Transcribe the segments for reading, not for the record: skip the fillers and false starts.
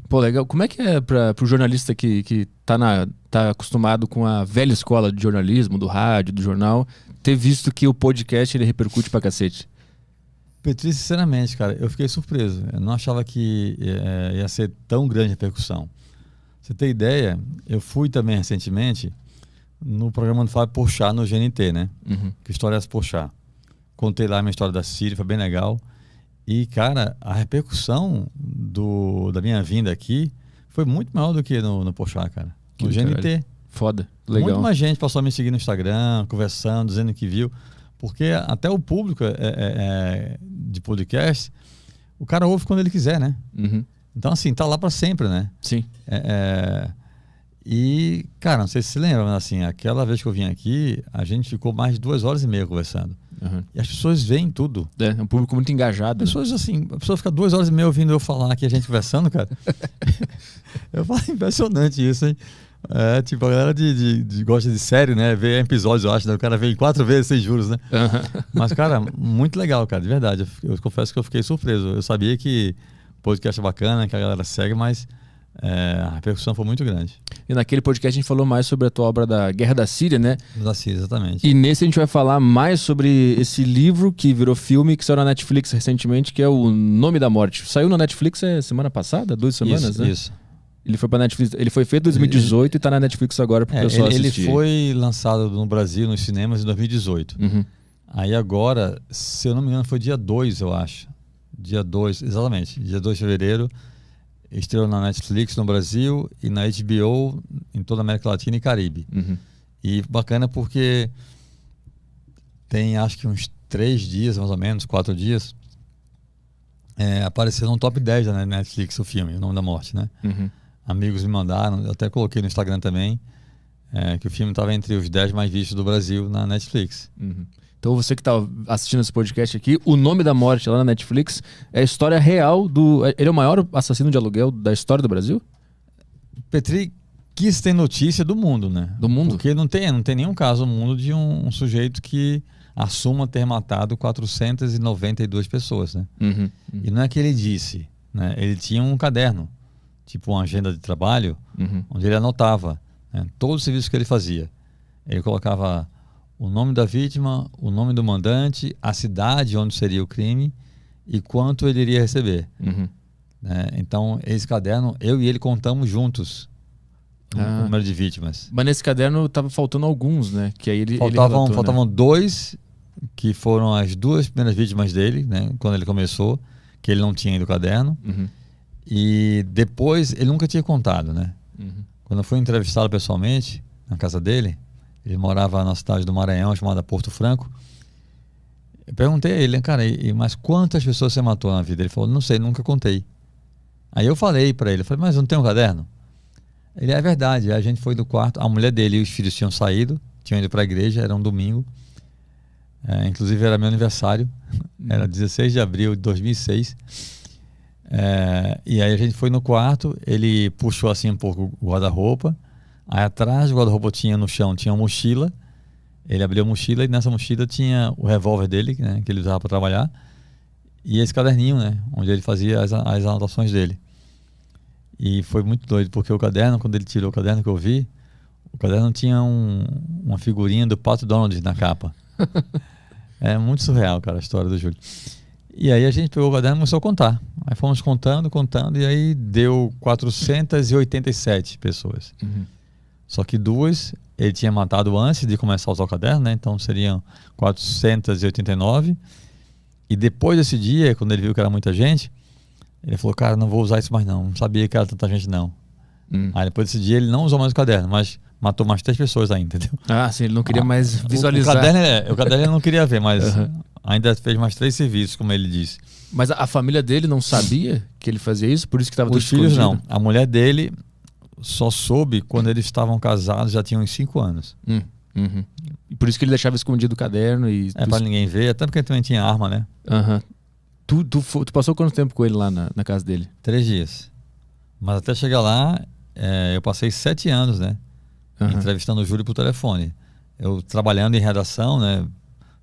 Pô, legal. Como é que é pro jornalista que tá acostumado com a velha escola de jornalismo, do rádio, do jornal, ter visto que o podcast ele repercute pra cacete? Petri, sinceramente, cara, eu fiquei surpreso. Eu não achava que ia ser tão grande a repercussão. Pra você ter ideia, eu fui também recentemente no programa do Fábio Porchat no GNT, né? Uhum. Que história é essa, Porchat? Contei lá a minha história da Síria, foi bem legal. E, cara, a repercussão da minha vinda aqui foi muito maior do que no Porchat, cara. No GNT. Caralho. Foda. Legal. Muito mais gente passou a me seguir no Instagram, conversando, dizendo que viu. Porque até o público de podcast, o cara ouve quando ele quiser, né? Uhum. Então, assim, tá lá para sempre, né? Sim. E, cara, não sei se você lembra, mas assim, aquela vez que eu vim aqui, a gente ficou mais de 2 horas e meia conversando. Uhum. E as pessoas veem tudo. É um público muito engajado. Pessoas assim, a pessoa fica 2 horas e meia ouvindo eu falar aqui, a gente conversando, cara. Eu falo, impressionante isso, hein? Tipo, a galera gosta de série, né? Vê episódios, eu acho, né? O cara vem 4 vezes sem juros, né? Uhum. Mas, cara, muito legal, cara, de verdade. Eu confesso que eu fiquei surpreso. Eu sabia que o podcast é bacana, que a galera segue, mas a repercussão foi muito grande. E naquele podcast a gente falou mais sobre a tua obra da Guerra da Síria, né? Da Síria, exatamente. E nesse a gente vai falar mais sobre esse livro que virou filme, que saiu na Netflix recentemente, que é O Nome da Morte. Saiu na Netflix semana passada? 2 semanas, isso, né? Isso. Ele foi pra Netflix, ele foi feito em 2018 e tá na Netflix agora pro pessoal assistir. Ele foi lançado no Brasil, nos cinemas, em 2018. Uhum. Aí agora, se eu não me engano, foi dia 2, eu acho. Dia 2, exatamente. Dia 2 de fevereiro. Estreou na Netflix no Brasil e na HBO em toda a América Latina e Caribe. Uhum. E bacana porque tem acho que uns 3 dias, mais ou menos, 4 dias, apareceu no top 10 da Netflix o filme, O Nome da Morte, né? Uhum. Amigos me mandaram, eu até coloquei no Instagram também, que o filme estava entre os 10 mais vistos do Brasil na Netflix. Uhum. Então você que tá assistindo esse podcast aqui, O Nome da Morte lá na Netflix é a história real do... Ele é o maior assassino de aluguel da história do Brasil? Petri, que isso tem notícia do mundo, né? Do mundo? Porque não tem nenhum caso no mundo de um sujeito que assuma ter matado 492 pessoas, né? Uhum. E não é que ele disse, né? Ele tinha um caderno, tipo uma agenda de trabalho, onde ele anotava, né, todos os serviços que ele fazia. Ele colocava o nome da vítima, o nome do mandante, a cidade onde seria o crime e quanto ele iria receber. Uhum. Né? Então, esse caderno, eu e ele contamos juntos o número de vítimas. Mas nesse caderno tava faltando alguns, né? Que aí ele Faltavam 2, que foram as 2 primeiras vítimas dele, né? Quando ele começou, que ele não tinha ainda o caderno. Uhum. E depois, ele nunca tinha contado, né? Uhum. Quando eu fui entrevistá-lo pessoalmente, na casa dele, ele morava na cidade do Maranhão, chamada Porto Franco. Eu perguntei a ele, cara, mas quantas pessoas você matou na vida? Ele falou, não sei, nunca contei. Aí eu falei pra ele, mas não tem um caderno? Ele, é verdade. Aí a gente foi do quarto, a mulher dele e os filhos tinham saído, tinham ido pra igreja, era um domingo. Inclusive era meu aniversário, era 16 de abril de 2006. E aí a gente foi no quarto, ele puxou assim um pouco o guarda-roupa. Aí atrás do guarda-roupa no chão tinha uma mochila. Ele abriu a mochila e nessa mochila tinha o revólver dele, né, que ele usava para trabalhar, e esse caderninho, né, onde ele fazia as anotações dele. E foi muito doido, porque o caderno, quando ele tirou o caderno que eu vi, o caderno tinha uma figurinha do Pato Donald na capa. É muito surreal, cara, a história do Júlio. E aí a gente pegou o caderno e começou a contar. Aí fomos contando, e aí deu 487 pessoas. Uhum. Só que 2 ele tinha matado antes de começar a usar o caderno, né? Então seriam 489. E depois desse dia, quando ele viu que era muita gente, ele falou, cara, não vou usar isso mais não sabia que era tanta gente não. Aí depois desse dia ele não usou mais o caderno, mas matou mais 3 pessoas ainda, entendeu? Ah, sim, ele não queria mais visualizar. O caderno ele não queria ver, mas ainda fez mais 3 serviços, como ele disse. Mas a família dele não sabia que ele fazia isso? Por isso que estava tudo Os filhos escondido? não. A mulher dele só soube quando eles estavam casados, já tinham uns 5 anos. Uhum. E por isso que ele deixava escondido o caderno e... Pra ninguém ver, até porque ele também tinha arma, né? Uhum. Tu passou quanto tempo com ele lá na casa dele? 3 dias. Mas até chegar lá, eu passei 7 anos, né? Entrevistando o Júlio por telefone. Eu trabalhando em redação, né?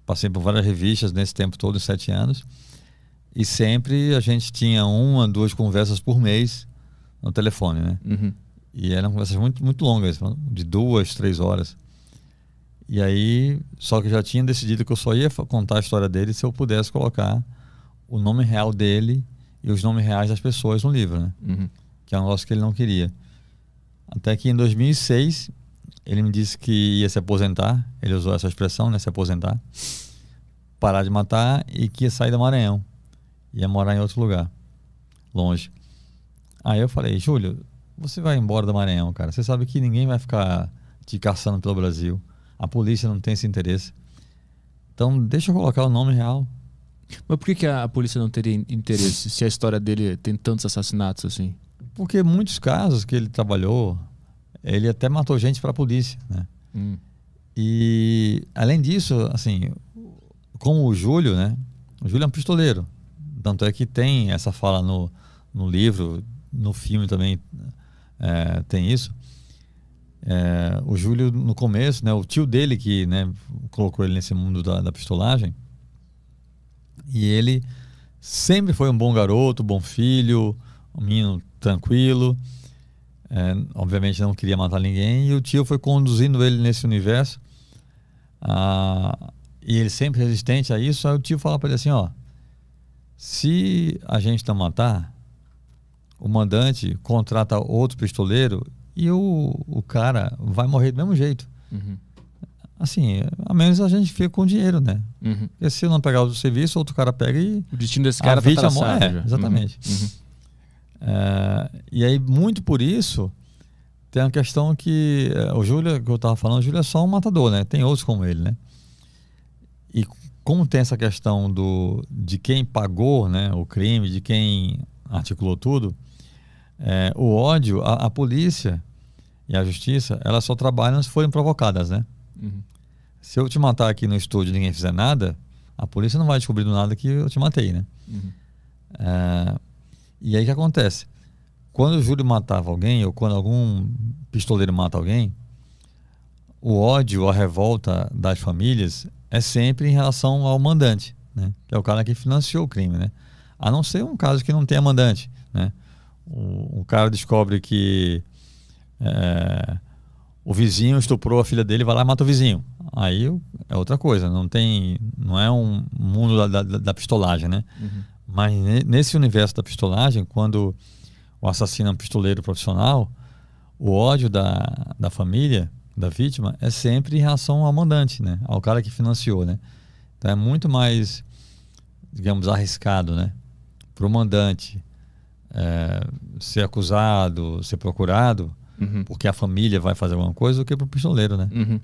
Passei por várias revistas nesse tempo todo, 7 anos. E sempre a gente tinha 1 a 2 conversas por mês no telefone, né? Uhum. E eram conversas muito, muito longas, de 2, 3 horas. E aí, só que eu já tinha decidido que eu só ia contar a história dele se eu pudesse colocar o nome real dele e os nomes reais das pessoas no livro, né? Uhum. Que é um negócio que ele não queria. Até que em 2006, ele me disse que ia se aposentar, ele usou essa expressão, né? Se aposentar, parar de matar e que ia sair do Maranhão. Ia morar em outro lugar, longe. Aí eu falei, Júlio, você vai embora do Maranhão, cara. Você sabe que ninguém vai ficar te caçando pelo Brasil. A polícia não tem esse interesse. Então, deixa eu colocar o nome real. Mas por que a polícia não teria interesse se a história dele tem tantos assassinatos assim? Porque muitos casos que ele trabalhou, ele até matou gente para a polícia, né? E, além disso, assim, como o Júlio, né? O Júlio é um pistoleiro. Tanto é que tem essa fala no livro, no filme também tem isso. O Júlio, no começo, né, o tio dele que, né, colocou ele nesse mundo da pistolagem, e ele sempre foi um bom garoto, bom filho, um menino tranquilo, obviamente não queria matar ninguém, e o tio foi conduzindo ele nesse universo, e ele sempre resistente a isso. Aí o tio fala para ele assim, ó, se a gente não matar, o mandante contrata outro pistoleiro e o cara vai morrer do mesmo jeito. Uhum. Assim, a menos a gente fica com dinheiro, né? Uhum. Porque se não pegar o serviço, outro cara pega e... O destino desse cara tá vítima traçado já. exatamente. Uhum. E aí, muito por isso, tem a questão que o Júlio, que eu estava falando, o Júlio é só um matador, né? Tem outros como ele, né? E como tem essa questão de quem pagou, né, o crime, de quem articulou tudo, o ódio, a polícia e a justiça, elas só trabalham se forem provocadas, né? Uhum. Se eu te matar aqui no estúdio e ninguém fizer nada, a polícia não vai descobrir do nada que eu te matei, né? Uhum. E aí o que acontece? Quando o Júlio matava alguém, ou quando algum pistoleiro mata alguém, o ódio, a revolta das famílias é sempre em relação ao mandante, né? Que é o cara que financiou o crime, né? A não ser um caso que não tenha mandante, né? O cara descobre que o vizinho estuprou a filha dele, vai lá e mata o vizinho. Aí é outra coisa, não é um mundo da pistolagem, né? Uhum. Mas nesse universo da pistolagem, quando o assassino é um pistoleiro profissional, o ódio da família, da vítima, é sempre em relação ao mandante, né? Ao cara que financiou, né? Então é muito mais, digamos, arriscado, né? Para o mandante ser acusado, ser procurado, Uhum. porque a família vai fazer alguma coisa, do que para o pistoleiro, né? Uhum.